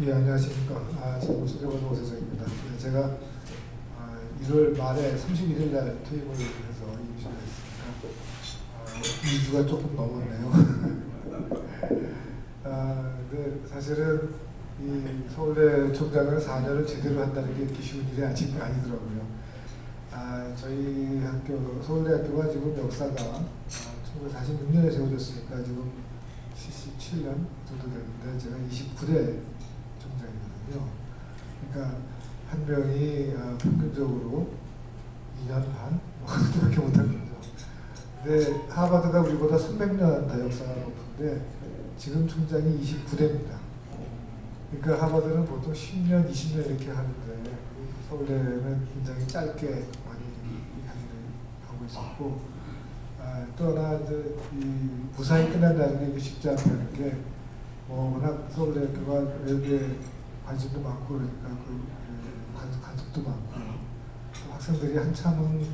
예, 안녕하십니까. 저는 신정원 오세정입니다. 네, 제가 1월 말에 31일 날 퇴임을 해서 임신을 했습니다. 2주가 조금 넘었네요. 근데 사실은 이 서울대 총장을 4년을 제대로 한다는 게 이렇게 쉬운 일이 아직 아니더라고요. 저희 학교, 서울대학교가 지금 역사가 1946년에 세워졌으니까 지금 77년 정도 됐는데 제가 29대 총장이거든요. 그러니까 한 명이 평균적으로 2년 반? 그렇게 못한 거죠. 근데 하버드가 우리보다 300년 더 역사가 높은데 지금 총장이 29대입니다. 그러니까 하버드는 보통 10년, 20년 이렇게 하는데 서울대는 굉장히 짧게 많이 하기를 하고 있었고 또 하나 이제 이 무사히 끝난다는 게 쉽지 않다는 게 워낙 서울대학교가 외부에 관심도 많고 그러니까 간섭도 많고 또 학생들이 한참은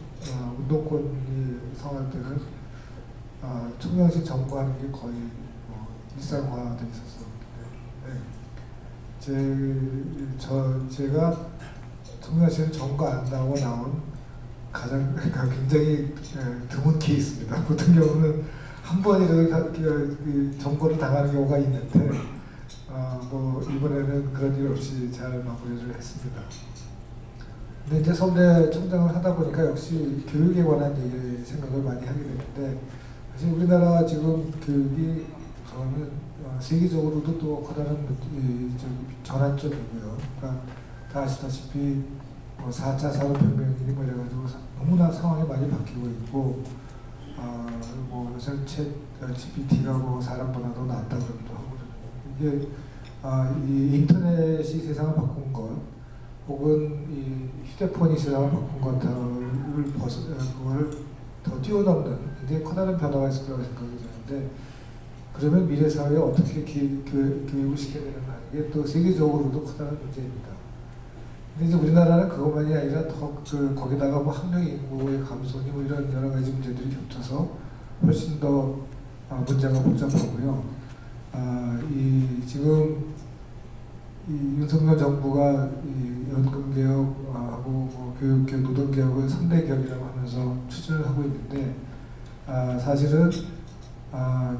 운동권이 성할 때는 총량식 점거하는 게 거의 일상화돼 있었어. 제가 총량식을 점거 안 하고 나온 가장 굉장히 드문 케이스입니다. 보통 경우는 한 번이라도 점거를 당하는 경우가 있는데 이번에는 그런 일 없이 잘 마무리를 했습니다. 근데 이제 서울대 총장을 하다 보니까 역시 교육에 관한 생각을 많이 하게 되는데 사실 우리나라 지금 교육이 저는 세계적으로도 또 커다란 전환점이고요. 그러니까 다 아시다시피 4차 산업혁명이니 이래가지고 너무나 상황이 많이 바뀌고 있고 요새 챗 GPT가 사람보다도 낫다 그러기도 하고 이게 이 인터넷이 세상을 바꾼 것 혹은 이 휴대폰이 세상을 바꾼 것들을 그걸 더 뛰어넘는 굉장히 커다란 변화가 있을 거라고 생각이 드는데 그러면 미래 사회에 어떻게 교육을 시켜야 되는가 이게 또 세계적으로도 커다란 문제입니다. 근데 이제 우리나라는 그것만이 아니라 더 거기다가 학령 인구의 감소니 이런 여러 가지 문제들이 겹쳐서 훨씬 더 문제가 복잡하고요. 지금 이 윤석열 정부가 이 연금 개혁하고 교육개혁, 노동개혁을 3대 개혁이라고 하면서 추진을 하고 있는데 사실은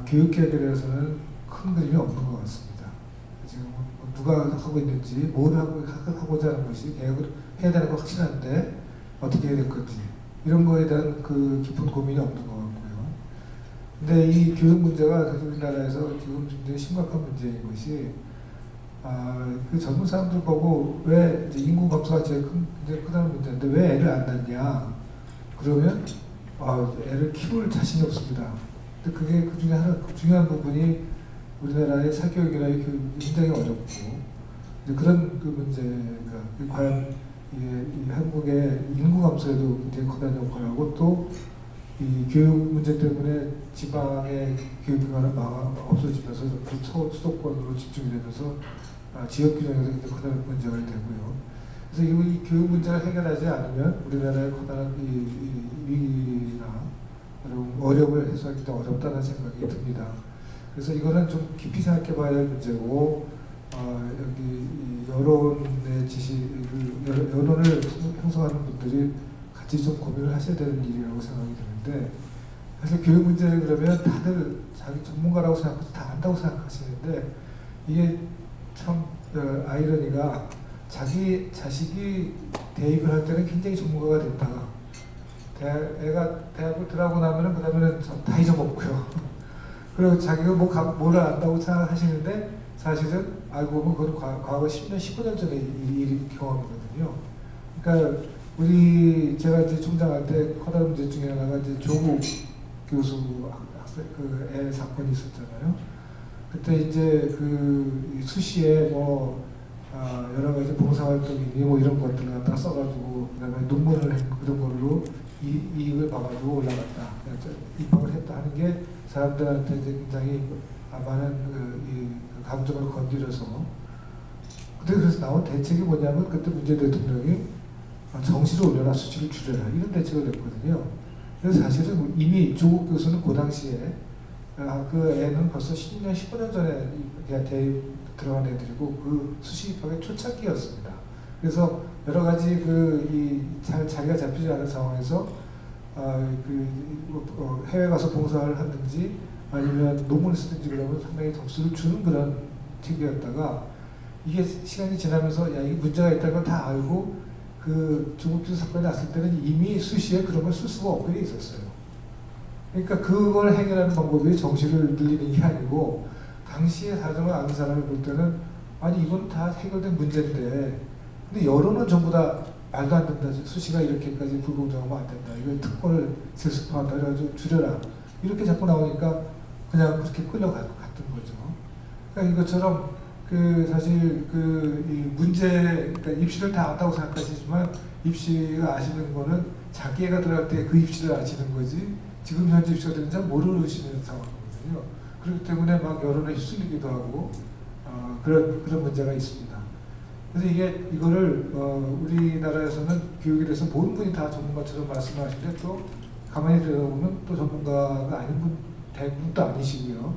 교육개혁에 대해서는 큰 그림이 없는 것 같습니다. 지금 누가 하고 있는지, 뭘 하고자 하는 것이 계획을 해야 되는 거 확실한데 어떻게 해야 될 건지 이런 거에 대한 깊은 고민이 없는 것 같고요. 근데 이 교육 문제가 사실 우리나라에서 지금 굉장히 심각한 문제인 것이 그 젊은 사람들 보고 왜 이제 인구 감소가 굉장히 크다는 문제인데 왜 애를 안 낳냐 그러면 애를 키울 자신이 없습니다. 근데 그게 그 중에 하나 중요한 부분이 우리나라의 사교육이나 교육이 굉장히 어렵고 그런 문제가 과연 이 한국의 인구 감소에도 굉장히 커다란 역할을 하고 또 이 교육 문제 때문에 지방의 교육기관은 없어지면서 수도권으로 집중이 되면서 지역 균형에서 굉장히 커다란 문제가 되고요. 그래서 이 교육 문제를 해결하지 않으면 우리나라의 커다란 위기나 어려움을 해소하기 때 어렵다는 생각이 듭니다. 그래서 이거는 좀 깊이 생각해 봐야 할 문제고 여기 여론의 여론을 형성하는 분들이 같이 좀 고민을 하셔야 되는 일이라고 생각이 드는데 사실 교육 문제를 그러면 다들 자기 전문가라고 생각해서 다 안다고 생각하시는데 이게 참 아이러니가 자기 자식이 대입을 할 때는 굉장히 전문가가 됐다가 애가 대학을 들어가고 나면은 그 다음에는 다 잊어먹고요. 그리고 자기가 뭘 안다고 생각하시는데 사실은 알고 보면 그건 과거 10년, 15년 전의 경험이거든요. 그러니까 제가 이제 총장할 때 커다란 문제 중에 하나가 이제 조국 교수 애 사건이 있었잖아요. 그때 이제 수시에 여러 가지 봉사활동이니 이런 것들을 갖다 써가지고 그다음에 논문을 그런 걸로 이익을 봐가지고 올라갔다, 입학을 했다 하는 게 사람들한테 이제 굉장히 많은 감정을 건드려서 그래서 나온 대책이 뭐냐면 그때 문재인 대통령이 정시를 올려라 수시를 줄여라 이런 대책을 냈거든요. 그래서 사실은 이미 조국 교수는 그 당시에 그 애는 벌써 10년, 15년 전에 들어간 애들이고 그 수시 입학의 초창기였습니다. 그래서 여러 가지 자기가 잡히지 않은 상황에서 해외 가서 봉사를 하든지 아니면 논문을 쓰든지 그러면 상당히 점수를 주는 그런 책이었다가 이게 시간이 지나면서 야, 이게 문제가 있다는 걸 다 알고 그 중국주 사건이 났을 때는 이미 수시에 그런 걸 쓸 수가 없게 돼 있었어요. 그러니까 그걸 해결하는 방법이 정시를 늘리는 게 아니고 당시의 사정을 아는 사람이 볼 때는 아니 이건 다 해결된 문제인데 근데 여론은 전부 다 말도 안 된다. 수시가 이렇게까지 불공정하면 안 된다. 이거 특권을 세습한다. 그래가지고 줄여라. 이렇게 자꾸 나오니까 그냥 그렇게 끌려갔던 거죠. 그러니까 이것처럼 사실 이 문제, 그러니까 입시를 다 안다고 생각하시지만 입시가 아시는 거는 자기 애가 들어갈 때 그 입시를 아시는 거지 지금 현재 입시가 되는지 잘 모르시는 상황이거든요. 그렇기 때문에 막 여론에 휩쓸리기도 하고 그런 문제가 있습니다. 그래서 이거를 우리나라에서는 교육에 대해서 모든 분이 다 전문가처럼 말씀하시는데 또 가만히 들여다보면 또 전문가가 아닌 분 대부분도 아니시고요.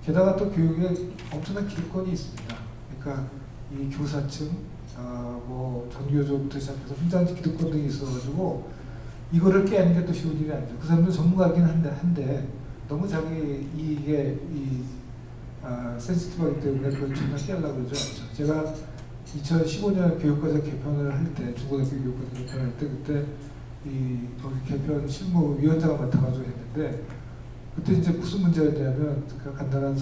게다가 또 교육에 엄청난 기득권이 있습니다. 그러니까 이 교사층, 뭐 전교조부터 시작해서 훈장직 기득권 등이 있어가지고 이거를 깨는 게 또 쉬운 일이 아니죠. 그 사람들은 전문가이긴 한데 너무 자기 이게 센시티브하기 때문에 그걸 정말 깨려고 그러죠. 제가 2015년 교육과정 개편을 할 때, 중고등학교 교육과정 개편을 할 때 그때 거기 개편 실무위원장을 맡아가지고 했는데 그때 이제 무슨 문제였냐면 간단한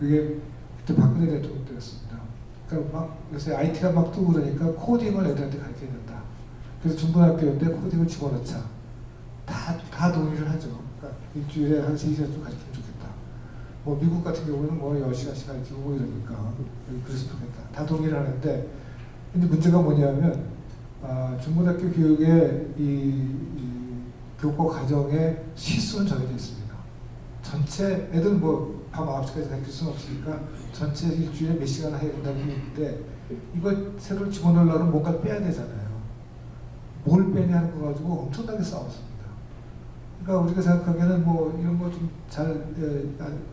그게 그때 박근혜 대통령 때였습니다. 그러니까 막 요새 IT가 막 뜨고 그러니까 코딩을 애들한테 가르쳐야 된다. 그래서 중고등학교 때 코딩을 집어넣자. 다 동의를 하죠. 그러니까 일주일에 한 3시간 좀 가르치면 좋겠다. 뭐 미국 같은 경우는 뭐 10시간씩 가르치고 이러니까 그래서 좋겠다. 다 동의를 하는데 근데 문제가 뭐냐면 중고등학교 교육의 이 교과 과정의 시수는 정해져 있습니다. 전체 애들 뭐 밤 9시까지 가르칠 수는 없으니까 전체 일주일에 몇 시간 해야 된다는 게 있는데 이걸 새로 집어넣으려면 뭔가 빼야 되잖아요. 뭘 빼냐는 거 가지고 엄청나게 싸웠습니다. 그러니까 우리가 생각하기에는 뭐 이런 거 좀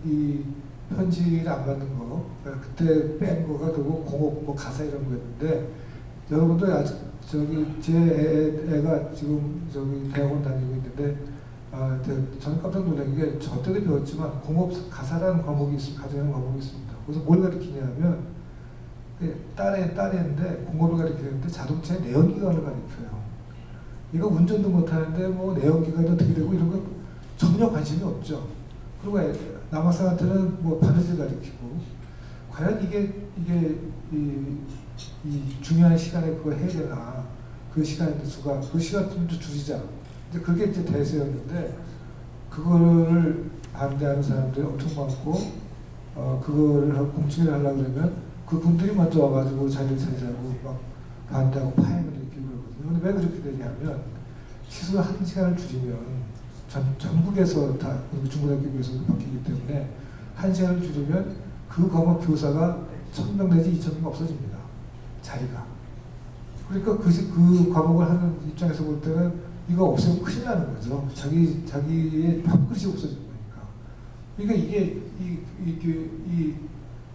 이 현실이 안 맞는 거, 그러니까 그때 뺀 거가 결국 공업 뭐 가사 이런 거였는데 여러분도 아직 제 애가 지금 대학원 다니고 있는데 저는 깜짝 놀란 게 저 때도 배웠지만 공업 가사라는 과목이 가정하는 과목이 있습니다. 그래서 뭘 가르치냐면 딸애인데 공업을 가르치는데 자동차의 내연기관을 가르쳐요. 이거 운전도 못하는데 뭐 내연기관이 어떻게 되고 이런 거 전혀 관심이 없죠. 그리고 남학생한테는 뭐 바느질 가르치고 과연 이게 이 중요한 시간에 그거 해야 되나 그 시간 수가 그 시간 좀 줄이자. 이제 그게 이제 대세였는데 그거를 반대하는 사람들이 엄청 많고 그거를 공청회를 하려고 그러면 그분들이 먼저 와가지고 자리를 차지하고 막 반대하고 파행을 일으키고 그러거든요. 근데 왜 그렇게 되냐면 시수를 1시간을 줄이면 전국에서 다 중고등학교 교사도 바뀌기 때문에 1시간을 줄이면 그 과목 교사가 1000명 내지 2000명 없어집니다. 자리가. 그러니까 그 과목을 하는 입장에서 볼 때는 이거 없으면 큰일 나는 거죠. 자기의 밥그릇이 없어진 거니까. 그러니까 이게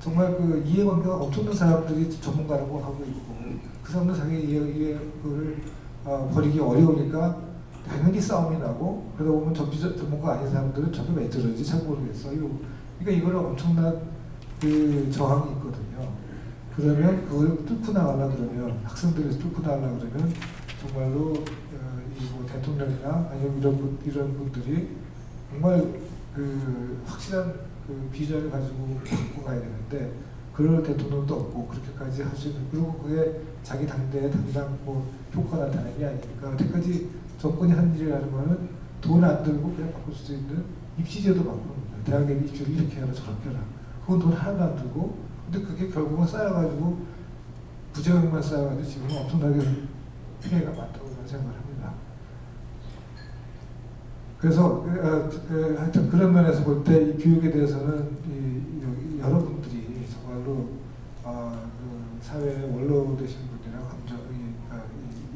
정말 그 이해관계가 엄청난 사람들이 전문가라고 하고 있고 그 사람들 자기 이해를 버리기 어려우니까 당연히 싸움이 나고 그러다 보면 전문가 아닌 사람들은 저게 왜 저러지 잘 모르겠어요. 그러니까 이거는 엄청난 그 저항이 있거든요. 그러면 그걸 뚫고 나가려고 그러면 학생들이 뚫고 나가려고 그러면 정말로 뭐 대통령이나 아니면 이런 분들이 정말 그 확실한 그 비전을 가지고 갖고 가야 되는데 그럴 대통령도 없고 그렇게까지 할 수 있는 그리고 그게 자기 당대에 당장 뭐 효과가 나타나는 게 아니니까 여태까지 정권이 한 일이라는 거는 돈 안 들고 그냥 바꿀 수 있는 입시제도 바꾸는 거예요. 대학의 입시를 이렇게 해라 저렇게 해라. 그건 돈 하나도 안 들고 근데 그게 결국은 쌓여가지고 부작용만 쌓여가지고 지금 엄청나게 피해가 많다고 저는 생각을 합니다. 그래서 하여튼 그런 면에서 볼 때 이 교육에 대해서는 여러분들이 정말로 그 사회의 원로 되신 분이나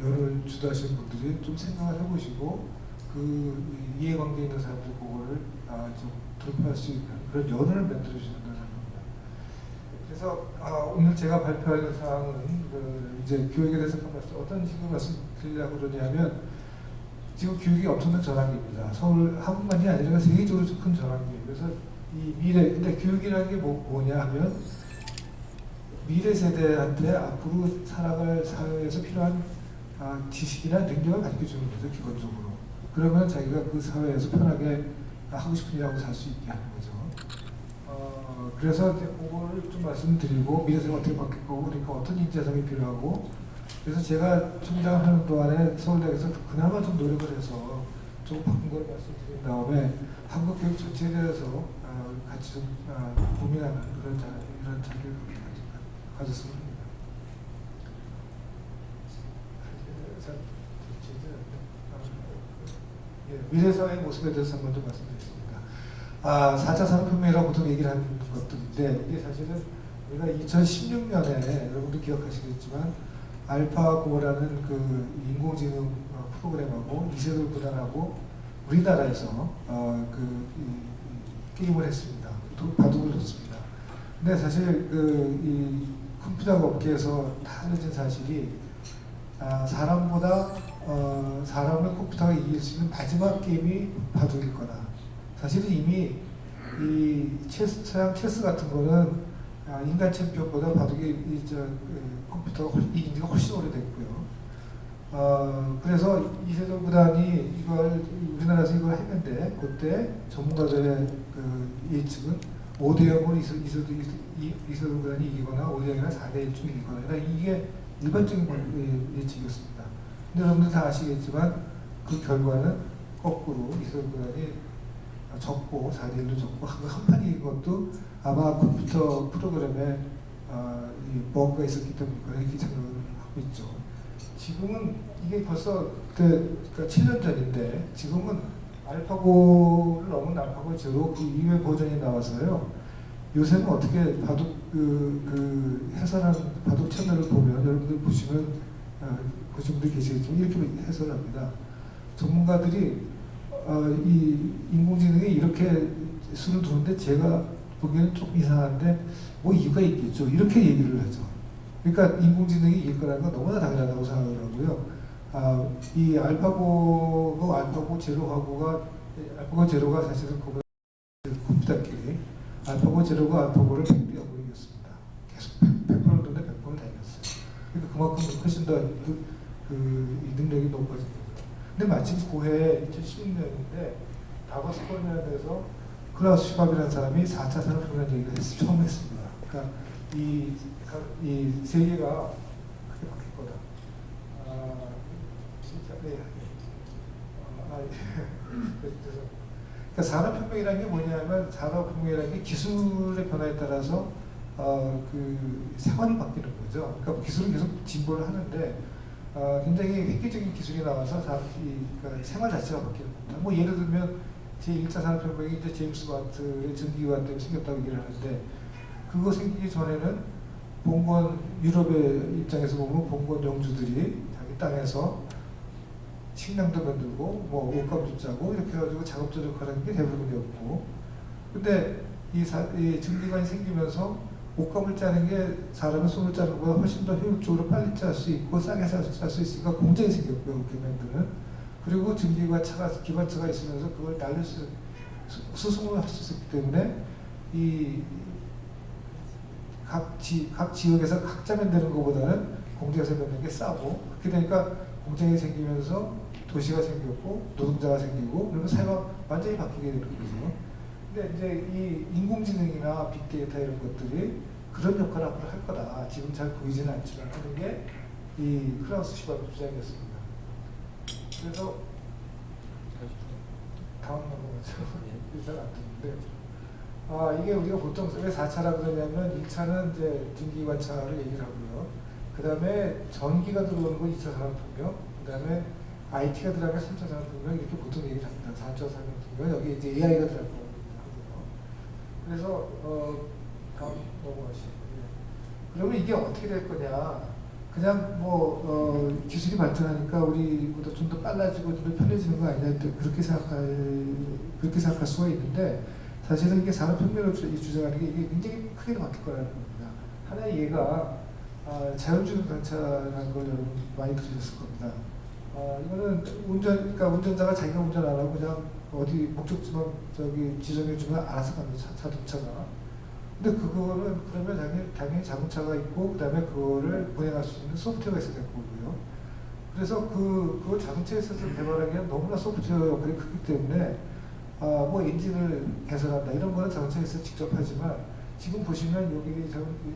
여론을 주도하시는 분들이 좀 생각을 해보시고 그 이해관계 있는 사람들 그거를 좀 돌파할 수 있는 그런 여론을 만들어주시는 걸 생각합니다. 그래서 오늘 제가 발표할 사항은 이제 교육에 대해서 어떤 식으로 말씀드리려고 그러냐면 지금 교육이 엄청난 전환기입니다. 서울 한국만이 아니라 세계적으로 좀 큰 전환기예요. 그래서 이 미래, 근데 교육이라는 게 뭐냐 하면 미래 세대한테 앞으로 살아갈 사회에서 필요한 지식이나 능력을 가르쳐주는 거죠, 기본적으로. 그러면 자기가 그 사회에서 편하게 하고 싶은 일 하고 살 수 있게 하는 거죠. 그래서 이제 그거를 좀 말씀드리고 미래세가 어떻게 바뀔 거고 그러니까 어떤 인재성이 필요하고 그래서 제가 총장을 하는 동안에 서울대학에서 그나마 좀 노력을 해서 조금 바꾼 걸 말씀드린 다음에 한국 교육 전체에 대해서 같이 좀 고민하는 이런 자리를 가졌으면 합니다. 미래사회의 모습에 대해서 한번 좀 말씀드리겠습니다. 4차 산업혁명이라고 보통 얘기를 하는 것들인데 이게 사실은 우리가 2016년에 여러분도 기억하시겠지만 알파고라는 그 인공지능 프로그램하고 이세돌 구단하고 우리나라에서 게임을 했습니다. 바둑을 뒀습니다. 근데 사실 이 컴퓨터 업계에서 다 알려진 사실이 사람을 컴퓨터가 이길 수 있는 마지막 게임이 바둑일 거다. 사실은 이미 이 서양 체스 같은 거는 인간 챔피언보다 바둑이 컴퓨터가 이긴 지가 훨씬 오래됐고요. 그래서 이세돌 구단이 우리나라에서 이걸 했는데 그때 전문가들의 예측은 5대0으로 이세돌 구단이 이기거나 5대0이나 4대1쯤 이기거나 이게 일반적인 예측이었습니다. 근데 여러분들 다 아시겠지만 그 결과는 거꾸로 이세돌 구단이 적고 4대1로 적고 한 판이 이긴 것도 아마 컴퓨터 프로그램에 버그가 있었기 때문에 이렇게 생각을 하고 있죠. 지금은 이게 벌써 그러니까 7년 전인데 지금은 알파고를 넘은 알파고 제로 그 이외 버전이 나와서요. 요새는 어떻게 바둑 해설한 바둑 채널을 보면 여러분들 보시면 보신 분들 계시겠지만 이렇게 해설을 합니다. 전문가들이 이 인공지능이 이렇게 수를 두는데 제가 보기에는 조금 이상한데 뭐 이유가 있겠죠. 이렇게 얘기를 하죠. 그러니까 인공지능이 이길 거라는 건 너무나 당연하다고 생각을 하고요. 이 알파고 제로가 사실은 컴퓨터끼리 알파고 제로가 알파고를 100대 0으로 이겼습니다. 계속 100%를 뒀는데 100%를 다 이겼어요. 그러니까 그만큼 훨씬 더 이 능력이 높아진 거죠. 근데 마침 고해 2016년인데 다보스 콜론에서 클라우스 슈밥이라는 사람이 4차 산업혁명 얘기를 처음 했습니다. 그러니까 이 세계가 크게 바뀔 거다. 진짜 그러니까 산업혁명이라는 게 뭐냐면 산업혁명이라는 게 기술의 변화에 따라서 생활이 바뀌는 거죠. 그러니까 기술은 계속 진보를 하는데 굉장히 획기적인 기술이 나와서 그러니까 생활 자체가 바뀌는 겁니다. 뭐 예를 들면 제1차 산업혁명이 이제 제임스 와트의 전기기관 때문에 생겼다고 얘기를 하는데 그거 생기기 전에는 유럽의 입장에서 보면 봉건 영주들이 자기 땅에서 식량도 만들고 뭐 옷감도 짜고 이렇게 해가지고 작업조력하는 게 대부분이었고 근데 이 전기기관이 생기면서 옷감을 짜는 게 사람의 손을 짜는 것보다 훨씬 더 효율적으로 빨리 짤 수 있고 싸게 짤 수 있으니까 공장이 생겼고요. 그맨들은 그리고 전기기관 기관차가 있으면서 그걸 날릴 수송을 할 수 있기 때문에 각 지역에서 각자 만드는 것보다는 공장에서 만드는 게 싸고 그렇게 되니까 공장이 생기면서 도시가 생겼고 노동자가 생기고 그러면 사회가 완전히 바뀌게 되는 거죠. 근데 이제 이 인공지능이나 빅데이터 이런 것들이 그런 역할을 앞으로 할 거다. 지금 잘 보이지는 않지만 하는 게 이 클라우스 슈밥의 주장이었습니다. 그래서 다음 넘어가죠. 잘 안 듣는데 이게 우리가 보통 왜 4차라고 그러냐면 1차는 이제 전기관차를 얘기를 하고요. 그 다음에 전기가 들어오는 건 2차 산업혁명, 그 다음에 IT가 들어가면 3차 산업혁명 이렇게 보통 얘기를 합니다. 4차 산업혁명 여기 이제 AI가 들어갈 거거든요. 그래서 다음 넘어가시죠. 그러면 이게 어떻게 될 거냐? 그냥 기술이 발전하니까 우리보다 좀 더 빨라지고 좀 더 편해지는 거 아니냐 그렇게 생각할 수가 있는데 사실은 이게 산업혁명을 주장하는 게 이게 굉장히 크게 바뀔 거라는 겁니다. 아마 얘가 자율주행 자동차라는 걸 여러분 많이 들으셨을 겁니다. 이거는 그러니까 운전자가 자기가 운전 안 하고 그냥 어디 목적지만 저기 지정해주면 알아서 가는 자동차가. 근데 그거는 그러면 당연히 자동차가 있고 그다음에 그거를 보행할 수 있는 소프트웨어가 있어야 될 거고요. 그래서 그걸 자동차에 있어서 개발하기엔 너무나 소프트웨어 역할이 크기 때문에 뭐 엔진을 개선한다 이런 거는 자동차에서 직접 하지만 지금 보시면 여기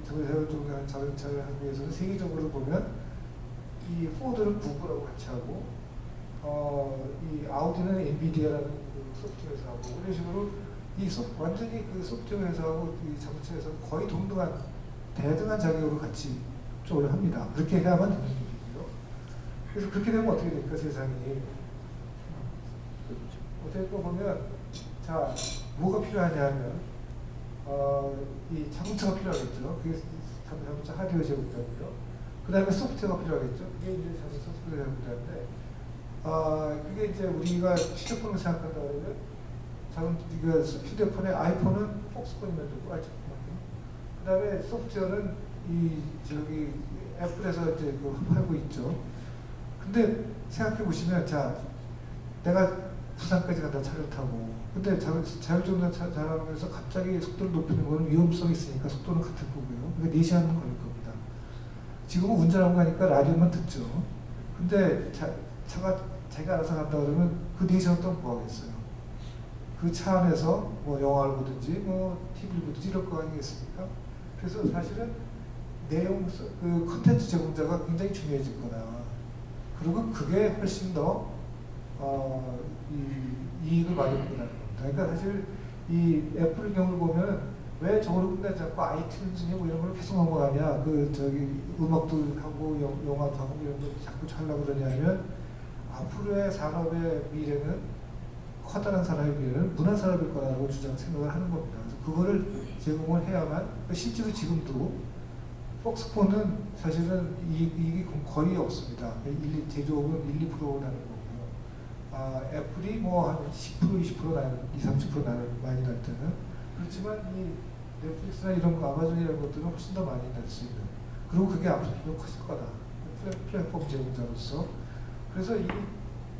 자율주행 자동차를 하기 위해서는 세계적으로 보면 이 포드는 구글하고 같이 하고 이 아우디는 엔비디아라는 그 소프트웨어 회사하고 이런 식으로 완전히 그 소프트웨어 회사하고 이 자동차 회사는 거의 동등한 대등한 자격으로 같이 쪽을 합니다. 그렇게 해야만 되는 일이고요. 그래서 그렇게 되면 어떻게 될까 세상이 어떻게 보면 자 뭐가 필요하냐면 이 자동차가 필요하겠죠. 그게 자동차 하드웨어 제공자고요. 그 다음에 소프트웨어가 필요하겠죠. 그게 이제 자동차 소프트웨어 제공자인데 그게 이제 우리가 휴대폰을 생각한다 그러면 휴대폰의 아이폰은 폭스콘이면 되고 그 다음에 소프트웨어는 저기 애플에서 이제 팔고 있죠. 근데 생각해 보시면 자 내가 부산까지 간다 차를 타고 근데 자율주행 잘하면서 갑자기 속도를 높이는 거는 위험성이 있으니까 속도는 같을 거고요. 그러니까 4시간은 걸릴 겁니다. 지금은 운전하고 가니까 라디오만 듣죠. 근데 차가 자기가 알아서 간다 그러면 그 4시간 동안 뭐 하겠어요? 그 차 안에서 뭐 영화를 보든지 뭐 TV를 보든지 이럴 거 아니겠습니까? 그래서 사실은 그 컨텐츠 제공자가 굉장히 중요해질 거다. 그리고 그게 훨씬 더 이익을 많이 얻는다는 겁니다. 그러니까 사실 이 애플의 경우를 보면 왜 저거를 끝내지 않고 아이튠즈니 뭐 이런 걸 계속 넘어가냐? 음악도 하고 영화도 하고 이런 걸 자꾸 하려고 그러냐면 앞으로의 산업의 미래는 커다란 산업의 미래는 문화 산업일 거라고 생각을 하는 겁니다. 그래서 그거를 제공을 해야만 실제로 지금도 폭스콘은 사실은 이익이 거의 없습니다. 제조업은 1, 2% 나는 거고요. 애플이 뭐 한 10%, 20% 나는, 20, 30% 나는 많이 날 때는 그렇지만 이 넷플릭스나 이런 거, 아마존 이런 것들은 훨씬 더 많이 날 수 있는. 그리고 그게 앞으로 더 커질 거다. 플랫폼 제공자로서. 그래서 이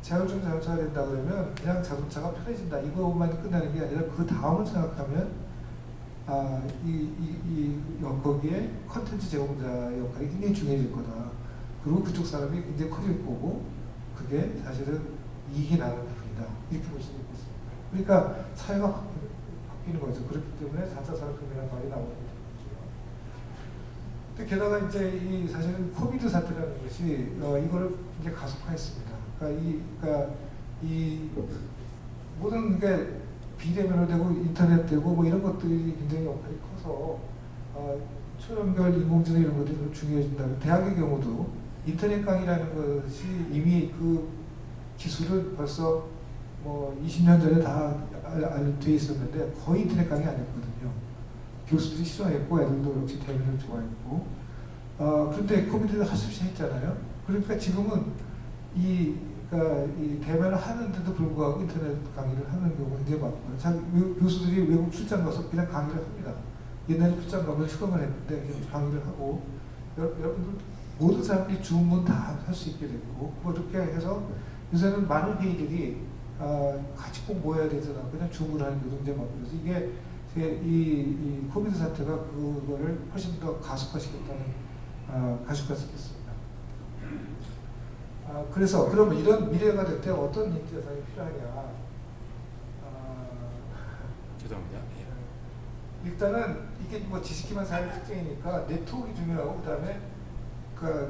자율주행 자동차가 된다 그러면 그냥 자동차가 편해진다. 이것만 끝나는 게 아니라 그 다음을 생각하면 거기에 컨텐츠 제공자의 역할이 굉장히 중요해질 거다. 그리고 그쪽 사람이 굉장히 커질 거고 그게 사실은 이익이 나는 부분이다. 이렇게 볼 수 있겠습니다. 그러니까 사회가 바뀌는 거죠. 그렇기 때문에 4차 산업혁명이라는 말이 나오는 거죠. 근데 게다가 이제 사실은 코비드 사태라는 것이 이거를 이제 가속화했습니다. 그러니까 이 모든 게 비대면으로 되고 인터넷 되고 뭐 이런 것들이 굉장히 역할이 커서 초연결 인공지능 이런 것들이 좀 중요해진다. 대학의 경우도 인터넷 강의라는 것이 이미 그 기술은 벌써 뭐 20년 전에 다 돼 있었는데 거의 인터넷 강의 안 했거든요. 교수들이 싫어했고 애들도 역시 대면을 좋아했고 그런데 코비드를 할 수 없이 했잖아요. 그러니까 지금은 이 대면을 하는데도 불구하고 인터넷 강의를 하는 경우가 굉장히 많고요. 교수들이 외국 출장 가서 그냥 강의를 합니다. 옛날에 출장 가면 휴강을 했는데 그냥 강의를 하고 여러분들 모든 사람들이 주문 다 할 수 있게 됐고 그렇게 해서 요새는 많은 회의들이 같이 꼭 모여야 되잖아. 그냥 줌으로 하는 게 굉장히 많고 그래서 이게 이 코비드 사태가 그거를 훨씬 더 가속화시켰습니다. 그래서 그러면 이런 미래가 될 때 어떤 인지 자산이 필요하냐? 죄송합니다. 일단은 이게 뭐 지식기반 사회 특징이니까 네트워크가 중요하고 그다음에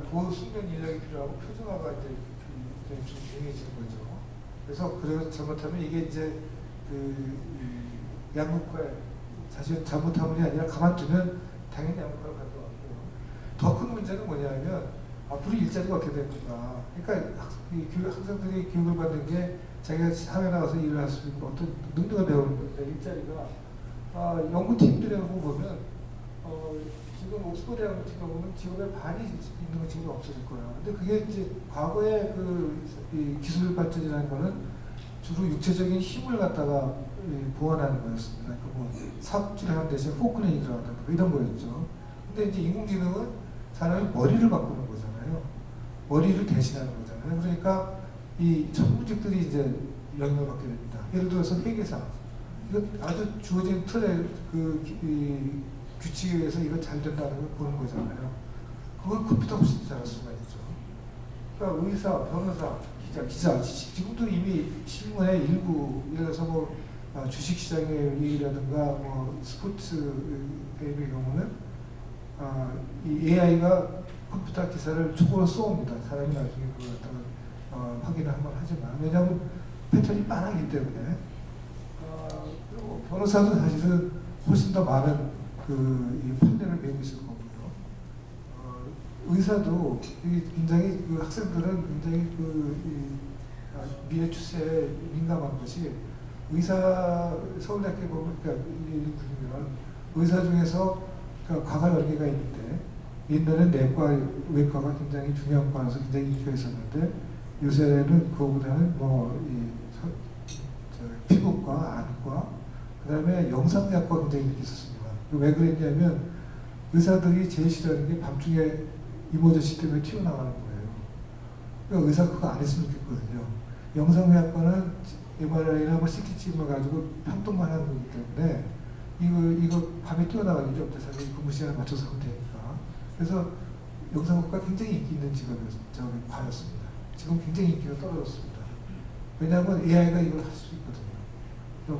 고숙련 인력이 필요하고 표준화가 이제 좀 중요해지는 거죠. 그래서 잘못하면 이게 이제 양극화에 사실 잘못하면이 아니라 가만두면 당연히 양극화로 갈 것 같고요. 더 큰 문제는 뭐냐면 앞으로 일자리가 어떻게 될 건가. 그러니까 학생들이 교육을 받는 게 자기가 사회에 나가서 일을 할 수 있는 어떤 능력을 배우는 건데 일자리가 연구팀들하고 보면 지금 옥스퍼드 대학 같은 경우는 직업의 반이 있는 직업이 없어질 거야. 근데 그게 이제 과거의 이 기술 발전이라는 거는 주로 육체적인 힘을 갖다가 보완하는 거였습니다. 그러니까 뭐 사업주를 하는 대신 포크레인이 들어간다든가 이런 거였죠. 근데 이제 인공지능은 사람의 머리를 바꾸는 거잖아요. 머리를 대신하는 거잖아요. 그러니까 이 전문직들이 이제 영향을 받게 됩니다. 예를 들어서 회계사. 이거 아주 주어진 틀에 이 규칙에 의해서 이거 잘 된다는 걸 보는 거잖아요. 그걸 컴퓨터 훨씬 잘할 수가 있죠. 그러니까 의사, 변호사, 기자, 지금도 이미 신문에 일부, 예를 들어서 뭐 주식시장의 일이라든가 뭐 스포츠 게임의 경우는 이 AI가 컴퓨터 기사를 초보로 쏘옵니다. 사람이 나중에 그걸 갖다가 확인을 한번 하지만, 왜냐하면 패턴이 빠르기 때문에. 그리고 변호사도 사실은 훨씬 더 많은 이 판례를 메고 있을 거고요. 의사도 굉장히 학생들은 굉장히 미래 추세에 민감한 것이, 의사 서울대학교에 보면 그러니까 의사 중에서 그러니까 과가 여러 개가 있는데, 옛날에는 내과, 외과가 굉장히 중요한 과라서 굉장히 인기가 있었는데, 요새는 그거보다는 피부과, 안과, 그 다음에 영상의학과 굉장히 인기 있었습니다. 왜 그랬냐면 의사들이 제일 싫어하는 게 밤중에 이모저씨 때문에 튀어나가는 거예요. 그러니까 의사가 그거 안 했으면 좋겠거든요. 영상의학과는 MRI나 뭐 CT 찍어 가지고 판독만 하는 거기 때문에 이거 밤에 뛰어나가는 게 없죠. 사실 근무 시간에 맞춰서 하면 되니까. 그래서 영상학과 굉장히 인기 있는 과였습니다. 지금 굉장히 인기가 떨어졌습니다. 왜냐하면 AI가 이걸 할 수 있거든요.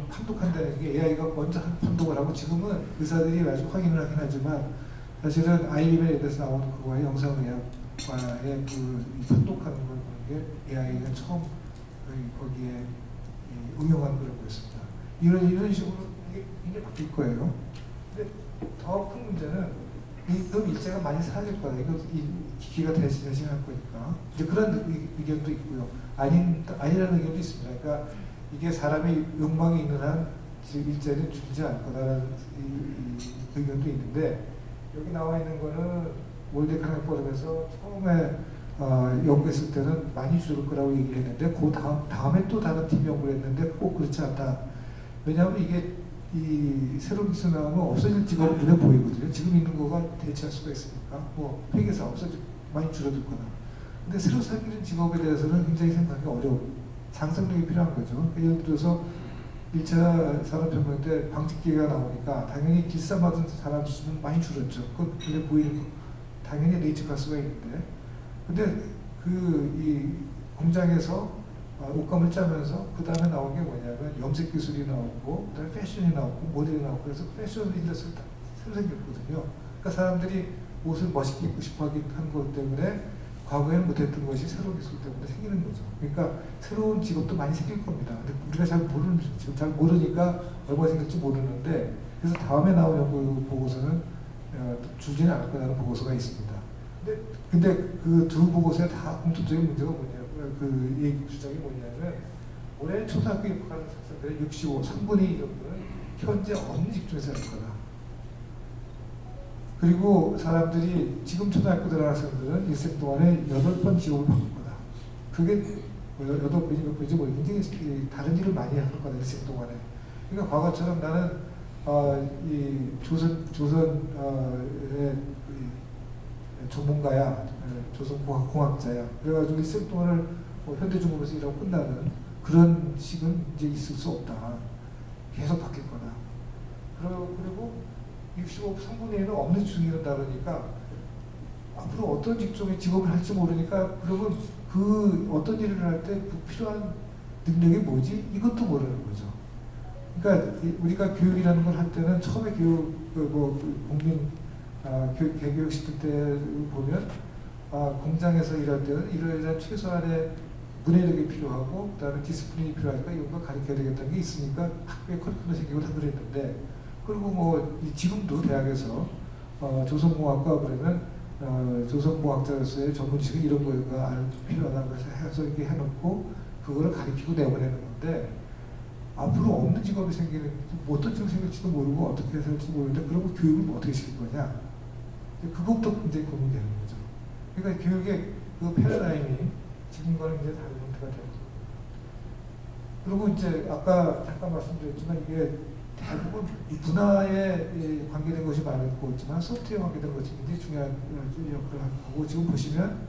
판독한다는 게 AI가 먼저 판독을 하고, 지금은 의사들이 나중에 확인을 하긴 하지만 사실은 IBM에서 나오는 그거에 영상의학과의 판독하는 걸 보는 게 AI가 처음 거기에 응용한 걸 보였습니다. 이런 식으로 이게 바뀔 거예요. 근데 더 큰 문제는 이 일자가 많이 사라질 거다. 이거 기기가 대신할 거니까. 이제 그런 의견도 있고요. 아니라는 의견도 있습니다. 그러니까 이게 사람의 욕망이 있는 한 일자리는 줄지 않을 거다라는 의견도 있는데, 여기 나와 있는 거는 월드 에코노믹 포럼에서 처음에 연구했을 때는 많이 줄을 거라고 얘기를 했는데, 그 다음에 또 다른 팀이 연구를 했는데 꼭 그렇지 않다. 왜냐하면 이게 새로운 기술 나오면 없어질 직업은 눈에 보이거든요. 지금 있는 거가 대체할 수가 있으니까. 뭐 회계사 많이 줄어들 거다. 근데 새로 생기는 직업에 대해서는 굉장히 생각하기 어려운 상상력이 필요한 거죠. 예를 들어서 1차 산업혁명 때 방직기가 나오니까 당연히 길쌈 받은 사람 수는 많이 줄었죠. 그건 눈에 보이는 거. 당연히 예측할 수가 있는데, 근데 이 공장에서 옷감을 짜면서 그 다음에 나온 게 뭐냐면 염색 기술이 나오고, 그 다음에 패션이 나오고, 모델이 나오고, 그래서 패션 인더스트리가 새로 생겼거든요. 그러니까 사람들이 옷을 멋있게 입고 싶어 한 것 때문에 과거에는 못했던 것이 새로운 기술 때문에 생기는 거죠. 그러니까 새로운 직업도 많이 생길 겁니다. 근데 우리가 지금 잘 모르니까 얼마나 생길지 모르는데, 그래서 다음에 나온 연구 보고서는 줄지는 않을 거라는 보고서가 있습니다. 근데 그 두 보고서에 다 공통적인 문제가 뭐냐면, 이 주장이 뭐냐면, 올해 초등학교 입학하는 학생들의 3분의 2 정도는 현재 없는 직종에서 할 거다. 그리고 사람들이 지금 초등학교 들어간 학생들은 일생 동안에 8번 직업을 바꿀 거다. 그게 8번이 몇 번인지 모르겠는데 굉장히 다른 일을 많이 할 거다, 일생 동안에. 그러니까 과거처럼 나는 이 조선의 전문가야, 조선공학자야. 그래가지고 일생 동안을 현대중공업에서 일하고 끝나는 그런 식은 이제 있을 수 없다. 계속 바뀔 거다. 그리고 3분의 1은 없는 직종이다 그러니까 앞으로 어떤 직업을 할지 모르니까, 그러면 어떤 일을 할 때 필요한 능력이 뭐지? 이것도 모르는 거죠. 그러니까 우리가 교육이라는 걸 할 때는 처음에 국민 개교육 시킬 때 보면 공장에서 일할 때는 이러이러한 최소한의 문해력이 필요하고, 그다음에 디스플린이 필요하니까 이런 걸 가르쳐야 되겠다는 게 있으니까 학교에 커리큘럼 생기고 다 그랬는데, 그리고 지금도 대학에서 조선공학과 그러면 조선공학자로서의 전문 지식 이런 거가 필요하다고 해서 이렇게 해놓고 그거를 가르치고 내보내는 건데, 앞으로 없는 직업이 생기는, 어떤 직업이 생길지도 모르고 어떻게 해야 될지 모르는데, 그러면 교육을 어떻게 시킬 거냐? 그것도 굉장히 고민되는 거죠. 그러니까 교육의 그 패러다임이 지금과는 이제 다른 형태가 되는 거죠. 그리고 이제 아까 잠깐 말씀드렸지만, 이게 대부분 문화에 관계된 것이 많고 있지만 소프트웨어에 관계된 것이 굉장히 중요한 역할을 하고 지금 보시면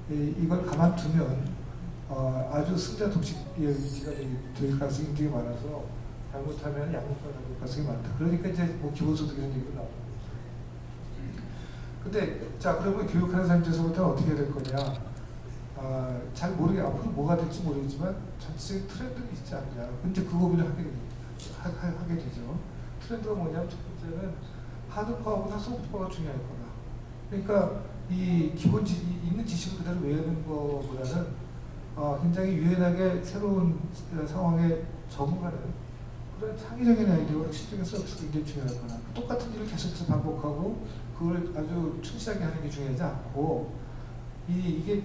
이걸 가만두면 아주 승자 독식의 위치가 될 가능성이 굉장히 많아서 잘못하면 양극화가 될 가능성이 많다. 그러니까 이제 뭐 기본소득 이런 얘기도 나오고. 근데 자 그러면 교육하는 사람 입장에서부터 어떻게 될 거냐? 잘 모르게 앞으로 뭐가 될지 모르겠지만 전체적인 트렌드는 있지 않냐. 근데 그 고민을 하게 되죠. 트렌드가 뭐냐면 첫 번째는 하드파워보다 소프트파워가 중요할 거다. 그러니까 이 기본 있는 지식을 그대로 외우는 것보다는 굉장히 유연하게 새로운 상황에 적응하는 그런 창의적인 아이디어와 혁신적인 서비스가 굉장히 중요할 거다. 똑같은 일을 계속해서 반복하고 그걸 아주 충실하게 하는 게 중요하지 않고 이게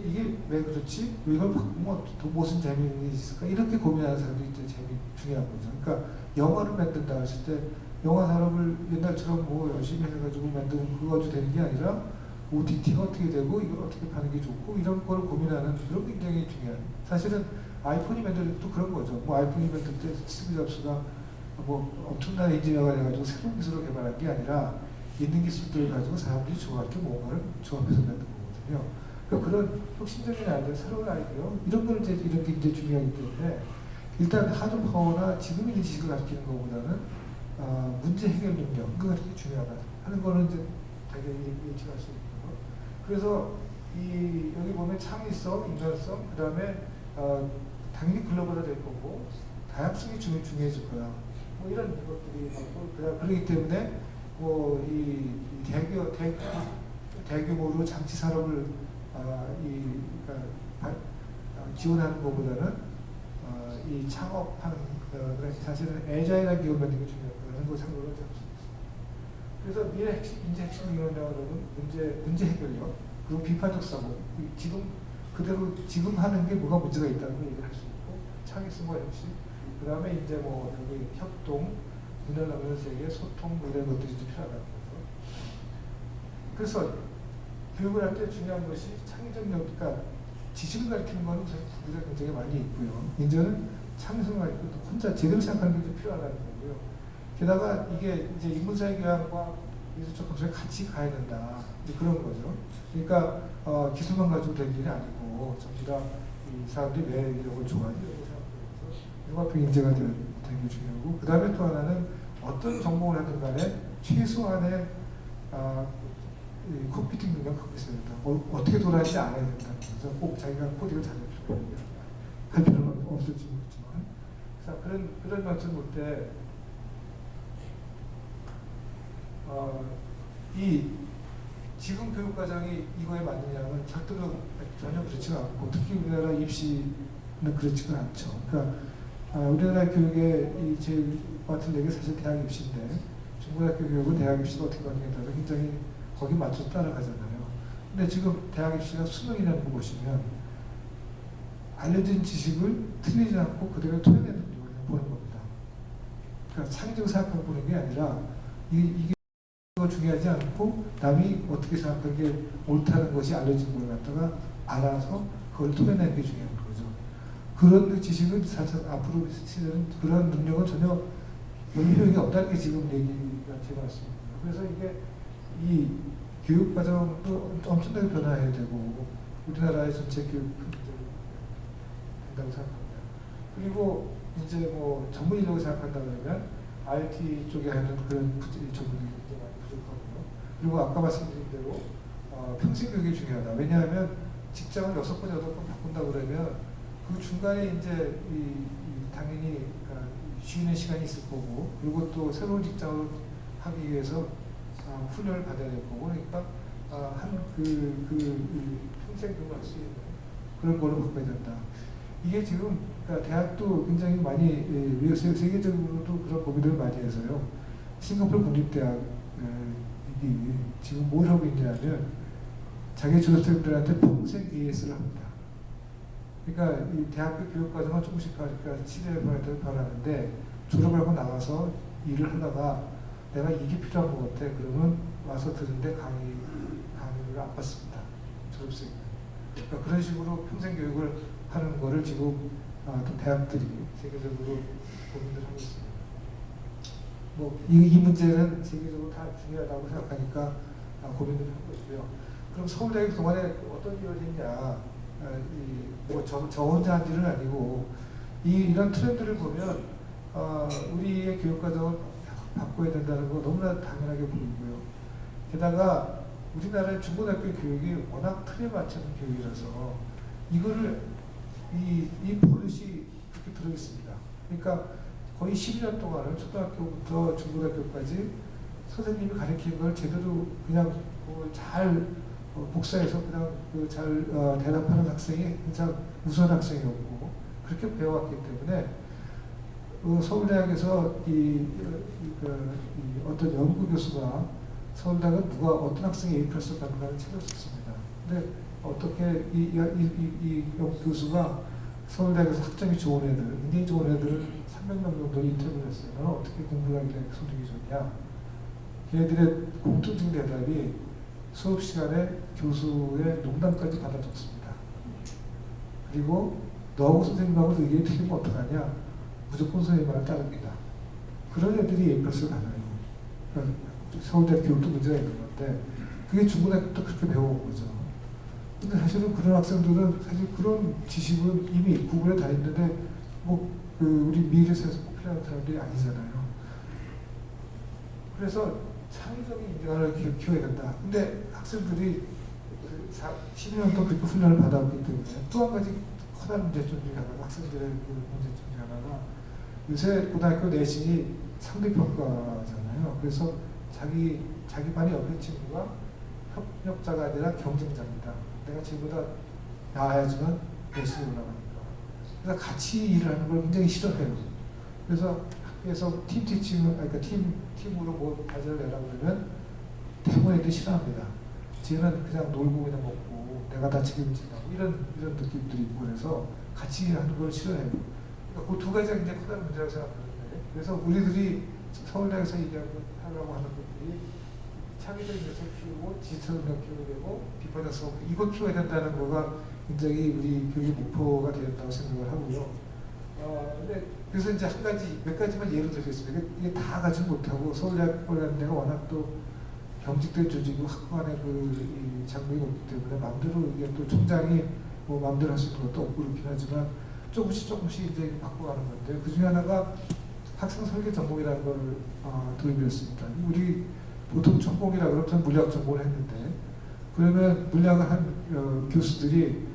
왜 그렇지? 이걸 바꾸면 또 무슨 재미가 있을까? 이렇게 고민하는 사람들이 이제 중요한 거죠. 그러니까 영화를 만든다 했을 때 영화 산업을 옛날처럼 뭐 열심히 해가지고 만드는 그거 가지고 되는 게 아니라 OTT가 어떻게 되고 이걸 어떻게 파는 게 좋고 이런 걸 고민하는 그런 게 굉장히 중요한. 사실은 아이폰이 만들 때도 그런 거죠. 뭐 아이폰이 만들 때 스티브 잡스가 뭐 엄청난 엔지니어가 돼가지고 새로운 기술을 개발한 게 아니라 있는 기술들을 가지고 사람들이 좋아할게 뭔가를 조합해서 만든 거거든요. 그러니까 그런 혁신적인 아이디어, 새로운 아이디어 이런 걸 이제 이런 게 이제 중요하기 때문에 일단 하드 파워나 지금 있는 지식을 가르치는 것보다는 문제 해결 능력 그거 되게 중요하다 하는 거는 이제 되게 예측할 수 있고 그래서 여기 보면 창의성, 인간성 그 다음에 당연히 글로벌화 될 거고 다양성이 중요해질 거야. 뭐 이런 것들이 있고 그렇기 때문에 뭐 이 대규모로 장치 산업을 지원하는 것보다는 이 창업하는 사실은 애자일한 기업 만드는 게 중요하다는 걸 참고로 잡습니다. 그래서 미래 인재 핵심 능력으로는 문제 해결력 그리고 비판적 사고 지금 그대로 지금 하는 게 뭐가 문제가 있다는 걸 얘기할 수 있고 창의성과 혁신 그 다음에 이제 뭐 여기 협동 문화를 나누는 세계 소통 뭐 이런 것들이 좀 필요하다는 거죠. 그래서 교육을 할 때 중요한 것이 창의적 력, 그러니까 지식을 가르치는 거는 우리가 굉장히 많이 있고요. 이제는 창의성을 가르치고 혼자 제대로 생각하는 게 좀 필요하다는 거고요. 게다가 이게 이제 인문사회 교양과 기술적 검색에 같이 가야 된다. 이제 그런 거죠. 그러니까 기술만 가지고 될 일이 아니고 전부 다 이 사람들이 왜 이런 걸 좋아하지 이런 걸 생각하면서 융합형 인재가 되는 게 중요하고 그 다음에 또 하나는 어떤 전공을 하든 간에 최소한의 컴퓨팅 능력 갖고 있어야 된다. 어떻게 돌아가는지 알아야 된다는 거죠. 꼭 자기가 코딩을 잘할 필요가 있는 게 아니라 할 필요는 없을지 모르지만 그래서 그런 관점을 볼 때 이 지금 교육 과정이 이거에 맞느냐면 작도는 전혀 그렇지가 않고 특히 우리나라 입시는 그렇지가 않죠. 그러니까 우리나라 교육의 제일 맡은 얘기 사실 대학 입시인데 중고등학교 교육은 대학 입시가 어떻게 가느냐에 따라서 굉장히 거기 맞춰서 따라가잖아요. 근데 지금 대학 입시가 수능이라는 거 보시면 알려진 지식을 틀리지 않고 그대로 토해내는 능력을 보는 겁니다. 그러니까 창의적으로 생각하고 보는 게 아니라 이게 중요하지 않고 남이 어떻게 생각하는 게 옳다는 것이 알려진 걸 갖다가 알아서 그걸 토해내는 게 중요한 거죠. 그런 지식은 사실 앞으로 시대는 그런 능력은 전혀 효용이 없다는 게 지금 얘기가 제 말씀입니다. 그래서 이게 이 교육 과정도 엄청나게 변화해야 되고 우리나라의 전체 교육 된다고 생각합니다. 그리고 이제 뭐 전문 인력을 생각한다 그러면 IT 쪽에 하는 그런 전문이 많이 부족하고요. 그리고 아까 말씀드린 대로 평생 교육이 중요하다. 왜냐하면 직장을 6번, 8번 바꾼다 그러면 그 중간에 이제 당연히 쉬는 시간이 있을 거고 그리고 또 새로운 직장을 하기 위해서 훈련을 받아야 될 거고 그러니까 평생 교육할 수 있는 그런 걸로 바꿔야 된다. 이게 지금 그러니까 대학도 굉장히 많이 세계적으로도 그런 고민을 많이 해서요. 싱가포르 국립대학이 지금 뭘 하고 있냐면 자기 졸업생들한테 평생 AS를 합니다. 그러니까 이 대학교 교육 과정은 조금씩 시대에 변하는데 졸업을 하고 나가서 일을 하다가 내가 이게 필요한 것 같아. 그러면 와서 듣는데 강의를 안 받습니다. 졸업생. 그러니까 그런 식으로 평생 교육을 하는 거를 지금 또 대학들이 세계적으로 고민을 하고 있습니다. 이 문제는 세계적으로 다 중요하다고 생각하니까 고민을 하고 있고요. 그럼 서울대학이 그동안에 어떤 일을 했냐? 저 혼자 한 일은 아니고 이런 트렌드를 보면 우리의 교육과정을 바꿔야 된다는 거 너무나 당연하게 보이고요. 게다가 우리나라의 중고등학교 교육이 워낙 틀에 맞춘 교육이라서 이거를 이 버릇이 그렇게 들어있습니다. 그러니까 거의 10년 동안을 초등학교부터 중고등학교까지 선생님이 가르치는 걸 제대로 그냥 잘 복사해서 그냥 잘 대답하는 학생이 굉장히 우수한 학생이었고 그렇게 배워왔기 때문에 서울대학에서 어떤 연구 교수가 서울대학은 누가 어떤 학생이 A 플러스 받는가를 찾았었습니다. 근데 어떻게 이 연구 교수가 서울대학에서 학점이 좋은 애들, 굉장히 좋은 애들은 300명 정도 인터뷰를 했어요. 너는 어떻게 공부를 하길래 성적이 좋냐? 걔네들의 공통적인 대답이 수업 시간에 교수의 농담까지 받아줬습니다. 그리고 너하고 선생님하고 의견이 틀리면 어떡하냐? 무조건 선생님 말을 따릅니다. 그런 애들이 A 플러스를 받아요. 그러니까 서울대 교육도 문제가 있는 건데 그게 중고등학교 때 그렇게 배워온 거죠. 근데 사실은 그런 학생들은 사실 그런 지식은 이미 구글에 다 있는데 우리 미래에서 꼭 필요한 사람들이 아니잖아요. 그래서 창의적인 인재를 키워야 된다. 근데 학생들이 10년 동안 그렇게 훈련을 받아왔기 때문에 또 한 가지 커다란 문제점 중에 하나가 학생들의 문제점 중에 하나가 요새 고등학교 내신이 상대평가잖아요. 그래서 자기 반이 옆에 친구가 협력자가 아니라 경쟁자입니다. 내가 쟤보다 나아야지만 내신이 올라가니까. 그래서 같이 일을 하는 걸 굉장히 싫어해요. 그래서 학교에서 그러니까 팀으로 뭐 과제를 내라고 그러면 대부분 애들이 싫어합니다. 쟤는 그냥 놀고 그냥 먹고 내가 다 책임진다고 이런 느낌들이 있고 그래서 같이 하는 걸 싫어해요. 그러니까 그 두 가지가 굉장히 커다란 문제라고 생각하는데 그래서 우리들이 서울대학에서 하려고 하는 것들이 창의적인 녀석 키우고 디지털 능력 키워야 되고 비판적 수업 이거 키워야 된다는 거가 굉장히 우리 교육의 목표가 되었다고 생각을 하고요. 그래서 이제 몇 가지만 예를 들겠습니다. 이게 다 가지 못하고 서울대학교라는 데가 워낙 또 경직된 조직이고 학교 안에 장벽이 높기 때문에 마음대로 이게 또 총장이 마음대로 할 수 있는 것도 없고 그렇긴 하지만 조금씩 이제 바꿔가는 건데 그 중에 하나가 학생 설계 전공이라는 걸 도입했습니다. 우리 보통 전공이라 그러면 전 물리학 전공을 했는데 그러면 물리학을 한 교수들이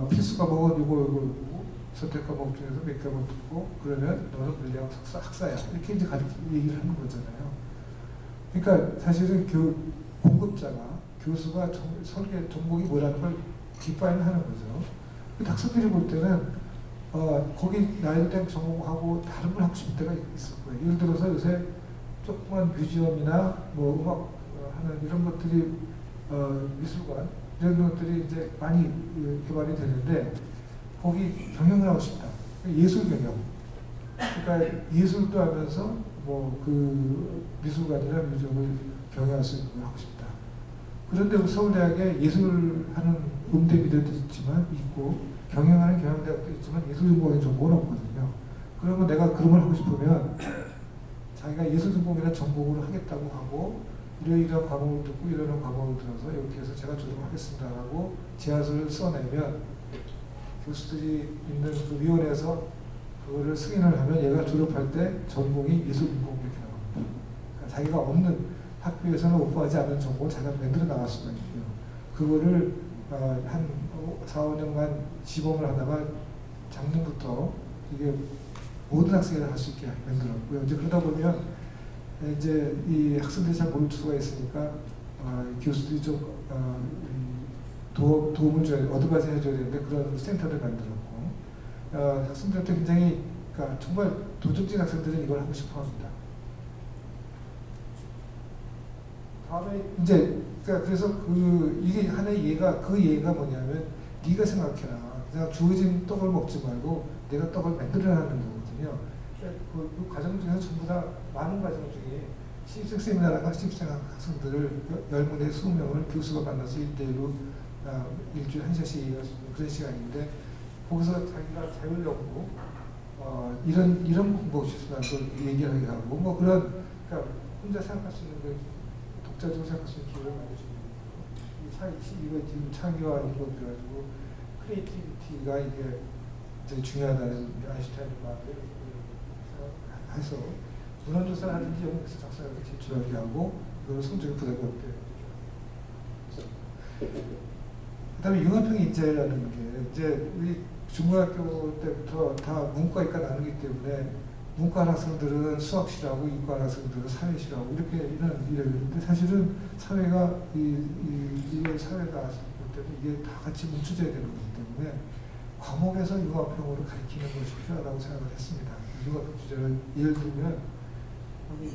필수 과목은 요거 선택 과목 중에서 몇 과목 듣고 그러면 너는 물리학 학사야 이렇게 이제 얘기를 하는 거잖아요. 그러니까 사실은 공급자가 교수가 설계 전공이 뭐라는 걸 디파인 하는 거죠. 학생들이 볼 때는 거기 나이된 전공하고 다른 걸 하고 싶을 때가 있을 거예요. 예를 들어서 요새 조그만 뮤지엄이나 음악 하는 이런 것들이 미술관 이런 것들이 이제 많이 개발이 되는데 거기 경영을 하고 싶다. 예술 경영. 그러니까 예술도 하면서 미술관이나 뮤지엄을 경영할 수 있는 걸 하고 싶다. 그런데 서울대학에 예술하는 음대미대도 있고 경영하는 경영대학도 있지만 예술 전공의 전공은 없거든요. 그러면 내가 그런 걸 하고 싶으면 자기가 예술 전공이나 전공으로 하겠다고 하고 이러이러한 과목을 듣고 이러이러한 과목을 들어서 이렇게 해서 제가 조정하겠습니다라고 제안서를 써내면 교수들이 있는 그 위원회에서 그거를 승인을 하면 얘가 졸업할 때 전공이 예술 전공 이렇게 나옵니다. 그러니까 자기가 없는 학교에서는 오퍼하지 않는 전공을 자기가 만들어 나갈 수가 있고요. 그거를 한 4, 5년간 시범을 하다가 작년부터 이게 모든 학생이 할 수 있게 만들었고요. 이제 그러다 보면 이제 이 학생들이 잘 모를 수가 있으니까 교수들이 좀 도움을 줘야 어드바이스 해줘야 되는데 그런 센터를 만들었고 학생들한테 굉장히 그러니까 정말 도전적인 학생들은 이걸 하고 싶어합니다. 다음에 이제 그래서 이게 하나의 예가 뭐냐면 네가 생각해라. 그냥 주어진 떡을 먹지 말고 내가 떡을 만들어내는 거거든요. 그 과정 중에서 전부 다 많은 과정 중에 신입생 세미나라가 신입생 학생들을 10명에 20명을 교수가 만나서 1대1로 일주일에 1시간씩 얘기할 수 있는 그런 시간인데 거기서 자기가 자율 연구 이런 공부 실수난도 얘기하게 하고 뭐 그런 그러니까 혼자 생각할 수 있는 그 독자적으로 생각할 수 있는 기회를 만들어주는 이거 지금 창의와 이거 그래가지고 크리에이티비티가 이게 되게 중요하다는 아인슈타인의 말을 해서 문헌조사를 하든지 영국에서 작성해서 제출하게 하고 그걸 성적인 부담이 없대요. 그다음에 융합형 인재라는 게 이제 우리 중고등학교 때부터 다 문과이과 나누기 때문에 문과 학생들은 수학 싫어하고 이과 학생들은 사회 싫어하고 이렇게 이러는데 사실은 사회가 이게 사회가 왔을 때는 이게 다 같이 뭉쳐져야 되는 거기 때문에 과목에서 융합형으로 가르치는 것이 필요하다고 생각을 했습니다. 융합형 주제를 예를 들면 여기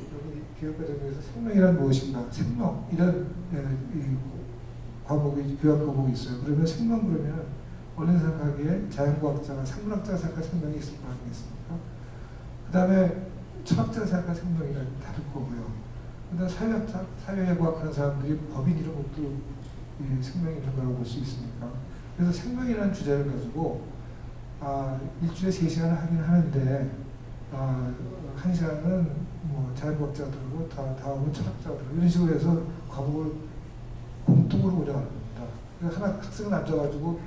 교육과정에서 생명이란 무엇인가, 생명 이런 과목이 교양 과목이 있어요. 그러면 생명 그러면 원래 생각하기에 자연과학자가 생물학자가 생각할 생명이 있을 거 아니겠습니까? 그 다음에 철학자가 생각할 생명이랑 다를 거고요. 그 다음에 사회과학하는 사람들이 법인 이런 것도 생명이 있는 거라고 볼 수 있으니까. 그래서 생명이라는 주제를 가지고 일주일에 3시간을 하긴 하는데 1시간은 뭐 자연과학자가 들고 다음은 철학자가 들고 이런 식으로 해서 과목을 공통으로 운영하는 겁니다. 그래서 학생은 앉아가지고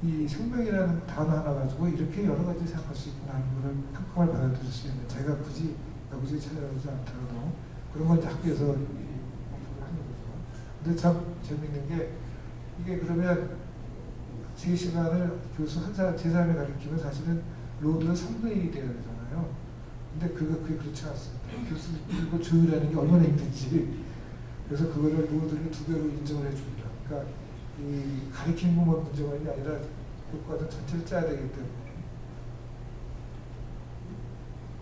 이 생명이라는 단어 하나 가지고 이렇게 여러 가지 생각할 수 있구나 하는 것을 한꺼번에 받아들일 수 있는 제가 굳이 여기저기 찾아가지 않더라도 그런 걸 이제 학교에서 공부를 하는 거죠. 근데 참 재밌는 게 이게 그러면 3시간을 교수 한 사람, 3사람이 가르치면 사실은 로드는 3분의 1이 되어야 되잖아요. 근데 그게 그렇지 않습니다. 교수 이거 조율하는 게 얼마나 힘든지. 그래서 그거를 로드를 2배로 인정을 해줍니다. 그러니까 이 가르치는 것만 문제만이 아니라 교과는 전체를 짜야 되기 때문에.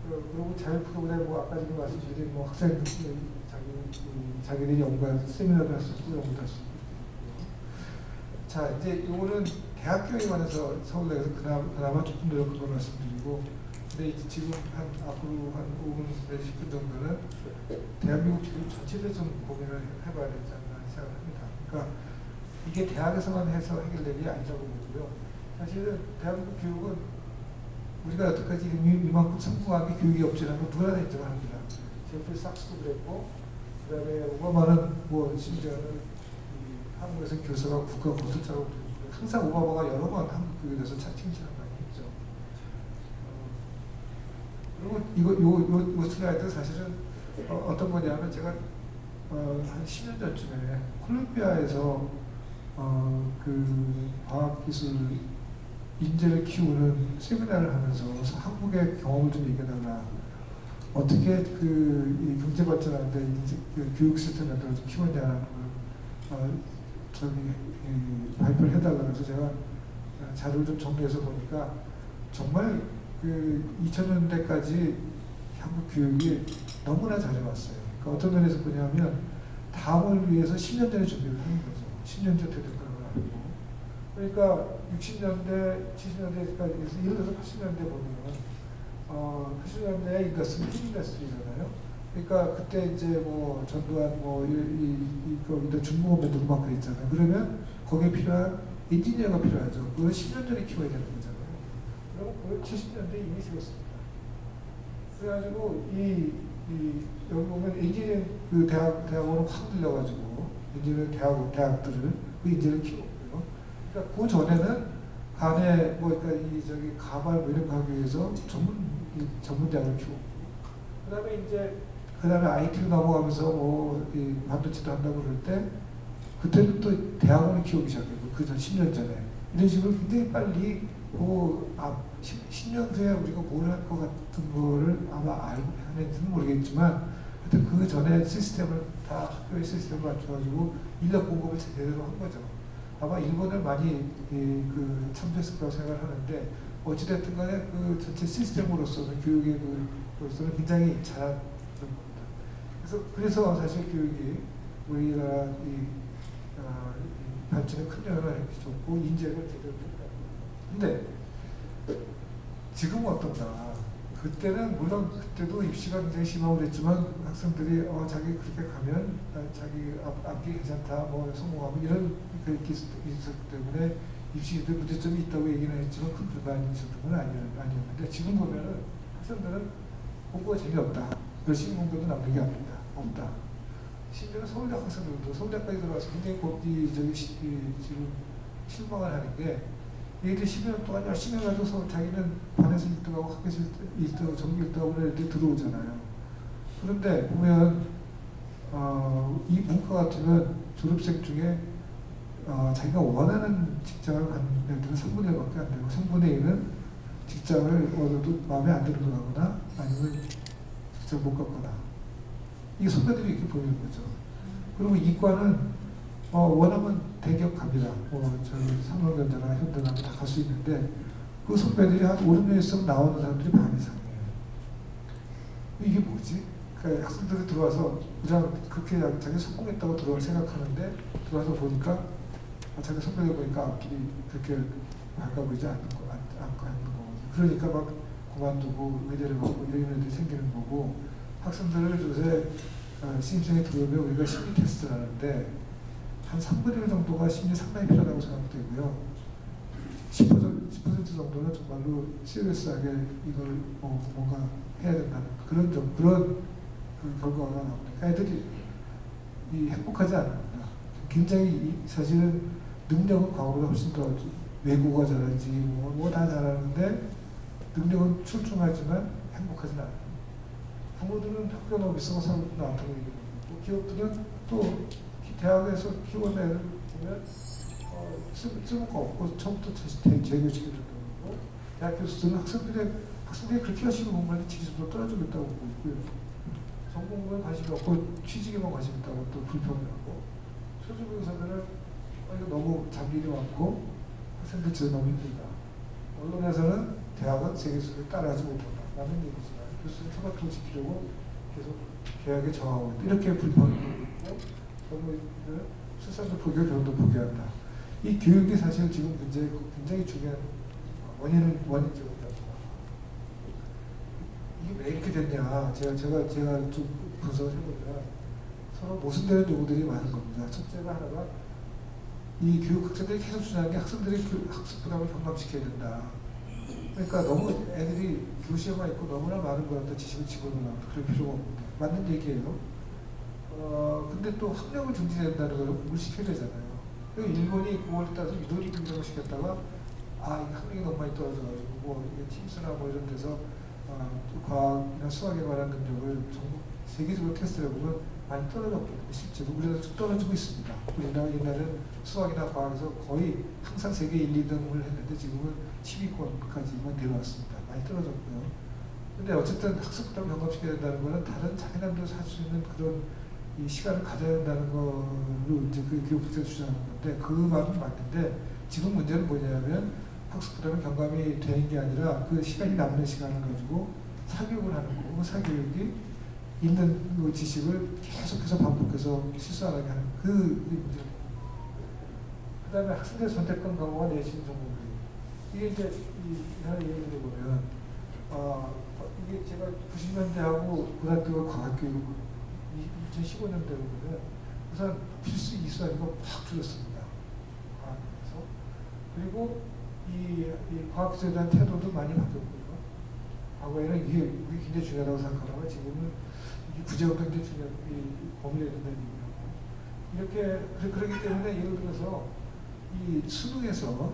그리고 자율 프로그램 뭐 아까 지금 말씀드린 뭐 학생들이 자기들이 연구해서 세미나도 할 수 있고 연구도 할 수 있고. 자 이제 요거는 대학교에 관해서 서울대에서 그나마 조금 노력한 말씀드리고, 근데 이제 지금 앞으로 한 5분, 10분 정도는 대한민국 교육 전체를 좀 고민을 해봐야 되지 않나 생각을 합니다. 그러니까 이게 대학에서만 해서 해결될 일이 아니라고 보고요. 사실은 대한민국 교육은 우리가 여태까지 이만큼 성공하게 교육이 없지라는 걸 누구나 인정을 합니다. 제프리 삭스도 그랬고, 그 다음에 오바마는 뭐 심지어는 한국에서 교수가 국가 고수자라고 부르고 항상 오바마가 여러 번 한국 교육에 대해서 칭찬을 많이 했죠. 그리고 요 슬라이드 사실은 어떤 거냐면 제가 한 10년 전쯤에 콜롬비아에서 그 과학기술 인재를 키우는 세미나를 하면서 한국의 경험을 좀 얘기해달라. 어떻게 이 경제 발전하는데 그 교육 시스템을 좀 키웠냐는 걸 발표를 해달라고 해서 제가 자료를 좀 정리해서 보니까 정말 그 2000년대까지 한국 교육이 너무나 잘해왔어요. 그러니까 어떤 면에서 보냐면 다음을 위해서 10년 전에 준비를 하는 거죠. 10년 전에 되는 걸 알고. 그러니까 60년대, 70년대까지 예를 들어서 80년대 보면 80년대 인더스트리, 인더스트리잖아요. 그러니까 그때 이제 뭐 전두환 이런 중공업에 누구 막 그랬잖아요. 그러면 거기에 필요한 엔지니어가 필요하죠. 그걸 10년 전에 키워야 되는 거잖아요. 그럼 그걸 70년대 이미 세웠습니다. 그래가지고 여기 보면 엔지니어링 그 대학원을 확 늘려가지고 엔지니어링 대학들을 그 인재를 키웠고요. 그러니까 그 전에는 간에 그러니까 가발 뭐 이런 가기 위해서 전문 대학을 키웠고, 그다음에 IT로 넘어가면서 반도체도 한다고 그럴 때 그때는 또 대학원을 키우기 시작했고 그 전 10년 전에 이런 식으로 굉장히 빨리 10년 후에 우리가 뭘 할 것 같은 거를 아마 알고 했는지는 모르겠지만 하여튼 그 전에 시스템을 다 학교의 시스템을 맞춰가지고 인력 공급을 제대로 한 거죠. 아마 일본을 많이 참조했을 거라고 생각하는데 어찌됐든 간에 그 전체 시스템으로서는 교육의 그로서는 굉장히 잘한 겁니다. 그래서 사실 교육이 우리나라 발전에 큰 영향을 줬고 인재를 제대로 했다. 근데 지금은 어떤가? 그때는 물론 그때도 입시가 굉장히 심하고 그랬지만 학생들이 자기 그렇게 가면 자기 앞이 괜찮다, 뭐 성공하면 이런 게 있었기 때문에 입시 때 문제점이 있다고 얘기는 했지만 큰 불만이 있었던 건 아니었는데 지금 보면은 학생들은 공부가 재미없다. 열심히 공부도 남는 게 없다. 심지어 서울대 학생들도 서울대까지 들어와서 굉장히 지금 실망을 하는 게 얘들이 10년 동안 열심히 해가지고 자기는 반에서 1등하고 학교에서 1등하고 전교 1등하고 이렇게 들어오잖아요. 그런데 보면 이 문과 같으면 졸업생 중에 자기가 원하는 직장을 갖는 애들은 3분의 1밖에 안 되고 3분의 1은 직장을 얻어도 마음에 안 들거나 아니면 직장을 못 갖거나 이게 선배들이 이렇게 보이는 거죠. 그리고 이과는 원하면 대기업 갑니다. 저희 삼성전자나 현대나 다 갈 수 있는데 그 선배들이 한 5, 6년 있으면 나오는 사람들이 반 이상이에요. 이게 뭐지? 그러니까 학생들이 들어와서 그냥 그렇게 자기 성공했다고 생각하는데 들어와서 보니까 자기 선배들 보니까 앞길이 그렇게 밝아 보이지 않는 거거든요. 그러니까 막 그만두고 의대를 가고 이런 애들이 생기는 거고 학생들을 요새 신입생이 들어오면 우리가 심리 테스트를 하는데 한 3분의 1 정도가 심리 상담이 필요하다고 생각되고요. 10% 정도는 정말로 시리어스하게 이걸 뭔가 해야 된다는 그런 그 결과가 나옵니다. 애들이 행복하지 않습니다. 굉장히 사실은 능력은 과거보다 훨씬 더 외국어 잘하지 뭐 다 잘하는데 능력은 출중하지만 행복하지는 않아요. 부모들은 학교 너무 비싸고 사고 나왔다고 얘기하고 기업들은 또 대학에서 키운 애를 보면 쓸 거 없고 처음부터 재교시켜준다고 그러고 대학 교수들은 학생들이 그렇게 열심히 공부하는데 지지도 떨어지고 있다고 보고 있고요. 전공부에 관심이 없고 취직에만 관심이 있다고 또 불평을 하고 소수부 의사들은 이거 너무 잡일이 많고 학생들 진짜 너무 힘들다. 언론에서는 대학은 세계 수준을 따라하지 못한다. 라는 얘기지만 교수는 처박통을 지키려고 계속 계약에 저하고 있다. 이렇게 불평을 하고 있고 전문의들은 출산도 포기하고 결혼도 포기한다. 이 교육이 사실 지금 굉장히 중요한 원인적입니다. 이게 왜 이렇게 됐냐? 제가 좀 분석을 해보면 서로 모순되는 요구들이 많은 겁니다. 첫째가 하나가 이 교육학자들이 계속 주장하는 게 학생들이 학습 부담을 경감시켜야 된다. 그러니까 너무 애들이 교시에만 있고 너무나 많은 거한테 지식을 집어넣으면 그럴 필요가 없는데 맞는 얘기예요. 근데 또 학력을 중지된다는 걸 공부시켜야 되잖아요. 일본이 9월에 따라서 유도리 분석을 시켰다가 이게 학력이 너무 많이 떨어져가지고 뭐 이게 팀스나 뭐 이런 데서 과학이나 수학에 관한 능력을 전국 세계적으로 테스트를 해보면 많이 떨어졌거든요. 실제로 우리나라도 떨어지고 있습니다. 우리나라 옛날에는 수학이나 과학에서 거의 항상 세계 1, 2등을 했는데 지금은 10위권까지만 내려왔습니다. 많이 떨어졌고요. 근데 어쨌든 학습 부담을 경감시켜야 된다는 거는 다른 자기남들 살 수 있는 그런 이 시간을 가져야 된다는 걸로 이제 그 교육부에서 주장하는 건데 그 말은 맞는데 지금 문제는 뭐냐면 학습 부담이 경감이 되는 게 아니라 그 시간이 남는 시간을 가지고 사교육을 하는 거고 그 사교육이 있는 그 지식을 계속해서 반복해서 실수하게 하는 그 문제입니다. 그 다음에 학생들 선택권 강화와 내신 정보비 이게 이제 이 하나 예를 들어보면 이게 제가 90년대하고 고등학교 과학교육 2015년대로 보면 우선 필수 이수 아니고 확 줄였습니다. 과학에서. 그리고 이 과학에 대한 태도도 많이 바뀌었고요. 과거에는 이게 굉장히 중요하다고 생각하다가 지금은 이게 구제가 굉장히 중요한 범위가 된다는 얘기하고 이렇게 그렇기 때문에 예를 들어서 이 수능에서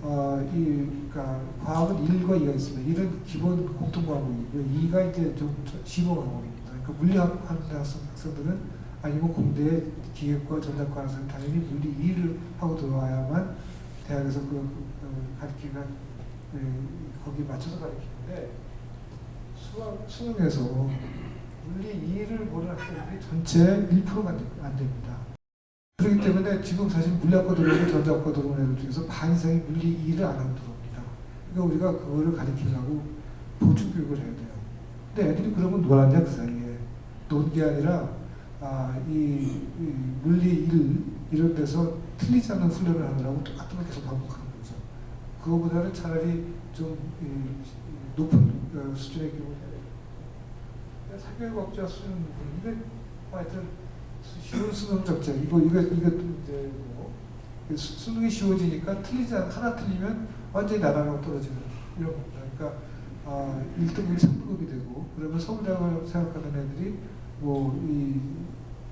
그러니까 과학은 1과 2가 있습니다. 1은 기본 공통 과목이고요. 2가 이제 좀 지모 과목입니다. 그러니까 물리학 하는 학생들은 아니면 공대에 기계과 전자과 학생은 당연히 물리 2를 하고 들어와야만 대학에서 가르치기가 거기에 맞춰서 가르치는데 수능에서 물리 2를 보는 학생들이 전체 1%가 안 됩니다. 그렇기 때문에 지금 사실 물리학과 들어오고 전자학과 들어오는 애들 중에서 반 이상이 물리 2를 안 하고 들어옵니다. 그러니까 우리가 그거를 가르치려고 보충교육을 해야 돼요. 근데 애들이 그러면 놀았냐 그 사이에. 논 게 아니라 이 물리 1 이런 데서 틀리지 않는 훈련을 하느라고 똑같은 걸 계속 반복하는 거죠. 그거보다는 차라리 좀 높은 수준의 교육을 해야 돼요. 사교육학자 수준은 높은데 하여튼 쉬운 수능 적자 이거 이제 뭐 수능이 쉬워지니까 하나 틀리면 완전히 나라로 떨어지는 이런 겁니다. 그러니까 1등급이 3등급이 되고, 그러면 서울대학을 생각하는 애들이 뭐 이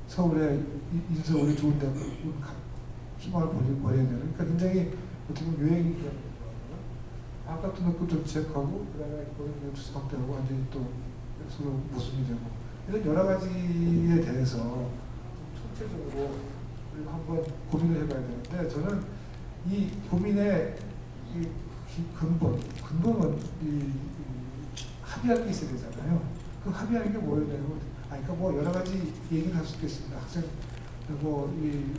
서울에 인서울이 좋은 대학을 희망을 버려야 되는, 그러니까 굉장히 어떻게 보면 유행이 되는 거예요. 아까 등록금 좀 지적하고, 그다음에 거기서 투수 확대하고 완전히 또 서로 모순이 되고, 이런 여러 가지에 대해서 총체적으로 우리가 한번 고민을 해봐야 되는데, 저는 이 고민의 이 근본은 합의할 게 있어야 되잖아요. 그 합의하는 게 뭐였냐면, 그러니까 뭐 여러 가지 얘기를 할 수도 있습니다. 학생 이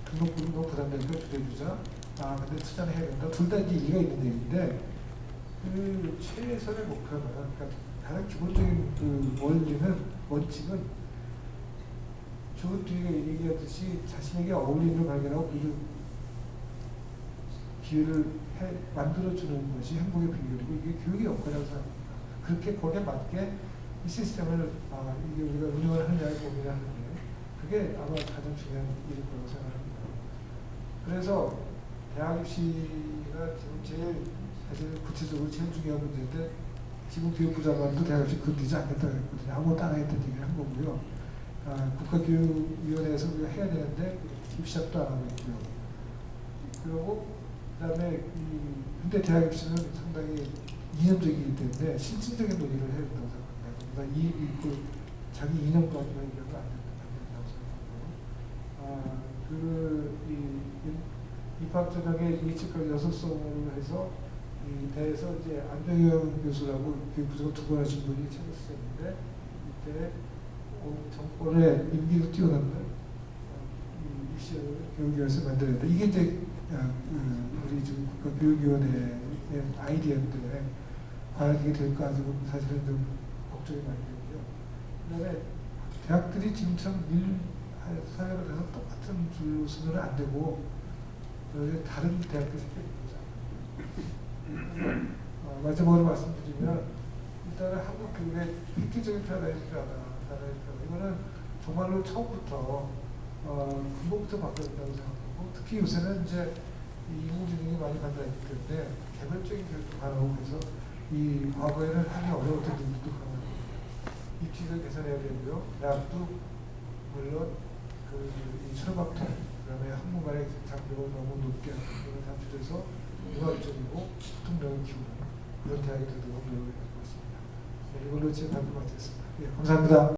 등록금이 너무 부담되니까 줄여주자. 근데 투자는 해야 된다. 둘 다 이제 일리가 있는 얘기인데, 그 최선의 목표는, 그러니까 가장 기본적인 그 원칙은 저 뒤에 얘기했듯이 자신에게 어울리는 걸 발견하고 그 기회를 만들어주는 것이 행복의 비결이고, 이게 교육의 역할이라고 생각합니다. 그렇게 거기에 맞게 이 시스템을 이게 우리가 운영을 하느냐에 고민을 하는데, 그게 아마 가장 중요한 일일 거라고 생각합니다. 그래서 대학 입시가 지금 사실 구체적으로 제일 중요한 문제인데, 지금 교육부 장관도 대학 입시 건드리지 않겠다고 했거든요. 아무것도 안 하겠다는 얘기를 한 거고요. 국가교육위원회에서 우리가 해야 되는데 입시작도 안 하고 있고요. 그리고 그다음에 근데 대학 입시는 상당히 이념적이기 때문에 실질적인 논의를 해야 된다고 생각합니다. 그러니까 자기 이념까지만 얘기하면 안 된다고 생각하고, 입학전형에 예측까지 6송으로 해서 이 대에서 이제 안정영 교수라고 교육부장을 2번 하신 분이 책을 쓰셨는데, 이때 정권의 임기를 뛰어넘는 입시 교육위원회에서 만들어야 된다. 이게 이제 우리 지금 국가교육위원회의 아이디어인데, 과연 이게 될까 지금 사실은 좀 걱정이 많이 되고요. 그다음에 대학들이 지금처럼 사회로 해서 똑같은 줄로 쓰면 안 되고, 다른 대학들이 생깁니다. 마지막으로 말씀드리면, 일단은 한국 교육의 획기적인 패러다임이 필요하다. 이거는 정말로 처음부터 근본부터 바꿔야 된다고 생각하고, 특히 요새는 이제 인공지능이 많이 발달했기 때문에 개별적인 교육도 가능하고 해서 이 과거에는 하기 어려웠던 일들도 가능합니다. 입시를 개선해야 되고요. 대학도 물론 이 수료학통, 그다음에 학문간의 장벽을 너무 높게 하는 걸 다 줄여서 융합적이고 소통력을 키우는 그런 대학이 되도록 노력을 해보고 있습니다. 이걸로 제 발표 마치겠습니다. 예, 감사합니다.